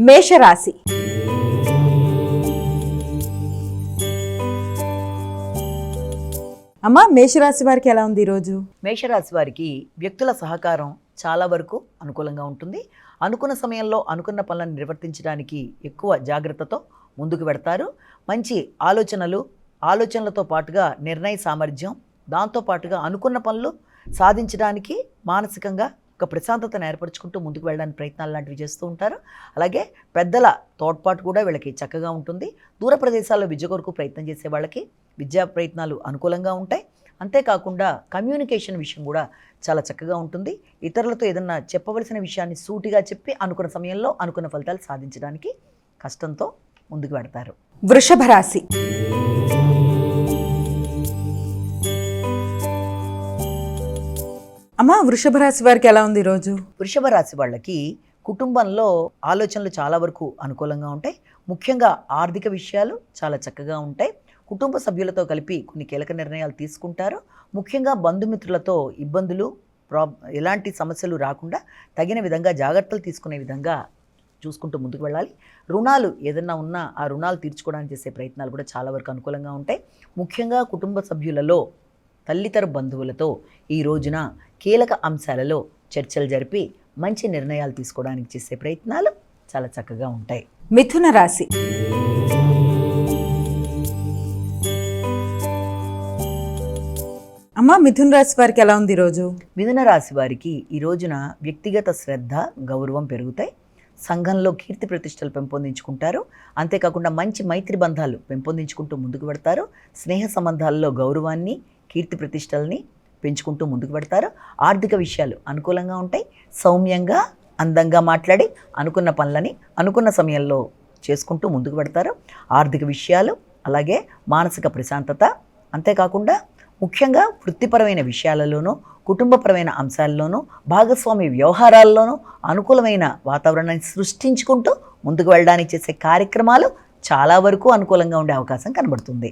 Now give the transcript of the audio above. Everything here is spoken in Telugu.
మేషరాశి. అమ్మా, మేషరాశి వారికి ఎలా ఉంది ఈరోజు? మేషరాశి వారికి వ్యక్తుల సహకారం చాలా వరకు అనుకూలంగా ఉంటుంది. అనుకున్న సమయంలో అనుకున్న పనులను నిర్వర్తించడానికి ఎక్కువ జాగ్రత్తతో ముందుకు పెడతారు. మంచి ఆలోచనలతో పాటుగా నిర్ణయ సామర్థ్యం, దాంతోపాటుగా అనుకున్న పనులు సాధించడానికి మానసికంగా ఒక ప్రశాంతతను ఏర్పరచుకుంటూ ముందుకు వెళ్ళడానికి ప్రయత్నాలు లాంటివి చేస్తూ ఉంటారు. అలాగే పెద్దల తోడ్పాటు కూడా వీళ్ళకి చక్కగా ఉంటుంది. దూర ప్రదేశాల్లో విద్య కొరకు ప్రయత్నం చేసే వాళ్ళకి విద్యా ప్రయత్నాలు అనుకూలంగా ఉంటాయి. అంతేకాకుండా కమ్యూనికేషన్ విషయం కూడా చాలా చక్కగా ఉంటుంది. ఇతరులతో ఏదన్నా చెప్పవలసిన విషయాన్ని సూటిగా చెప్పి అనుకున్న సమయంలో అనుకున్న ఫలితాలు సాధించడానికి కష్టంతో ముందుకు పెడతారు. వృషభ రాశి. అమ్మా, వృషభ రాశి వారికి ఎలా ఉంది ఈరోజు? వృషభ రాశి వాళ్ళకి కుటుంబంలో ఆలోచనలు చాలా వరకు అనుకూలంగా ఉంటాయి. ముఖ్యంగా ఆర్థిక విషయాలు చాలా చక్కగా ఉంటాయి. కుటుంబ సభ్యులతో కలిపి కొన్ని కీలక నిర్ణయాలు తీసుకుంటారు. ముఖ్యంగా బంధుమిత్రులతో ఇబ్బందులు, ఎలాంటి సమస్యలు రాకుండా తగిన విధంగా జాగ్రత్తలు తీసుకునే విధంగా చూసుకుంటూ ముందుకు వెళ్ళాలి. రుణాలు ఏదన్నా ఉన్నా ఆ రుణాలు తీర్చుకోవడానికి చేసే ప్రయత్నాలు కూడా చాలా వరకు అనుకూలంగా ఉంటాయి. ముఖ్యంగా కుటుంబ సభ్యులలో తల్లితర బంధువులతో ఈ రోజున కీలక అంశాలలో చర్చలు జరిపి మంచి నిర్ణయాలు తీసుకోవడానికి చేసే ప్రయత్నాలు చాలా చక్కగా ఉంటాయి. మిథున రాశి. అమ్మా, మిథున రాశి వారికి ఎలా ఉంది ఈరోజు? మిథున రాశి వారికి ఈ రోజున వ్యక్తిగత శ్రద్ధ, గౌరవం పెరుగుతాయి. సంఘంలో కీర్తి ప్రతిష్టలు పెంపొందించుకుంటారు. అంతేకాకుండా మంచి మైత్రి బంధాలు పెంపొందించుకుంటూ ముందుకు పెడతారు. స్నేహ సంబంధాల్లో గౌరవాన్ని, కీర్తి ప్రతిష్టల్ని పెంచుకుంటూ ముందుకు పెడతారు. ఆర్థిక విషయాలు అనుకూలంగా ఉంటాయి. సౌమ్యంగా, అందంగా మాట్లాడి అనుకున్న పనులని అనుకున్న సమయంలో చేసుకుంటూ ముందుకు పెడతారు. ఆర్థిక విషయాలు, అలాగే మానసిక ప్రశాంతత, అంతేకాకుండా ముఖ్యంగా వృత్తిపరమైన విషయాలలోనూ, కుటుంబపరమైన అంశాల్లోనూ, భాగస్వామి వ్యవహారాల్లోనూ అనుకూలమైన వాతావరణాన్ని సృష్టించుకుంటూ ముందుకు వెళ్ళడానికి చేసే కార్యక్రమాలు చాలా వరకు అనుకూలంగా ఉండే అవకాశం కనబడుతుంది.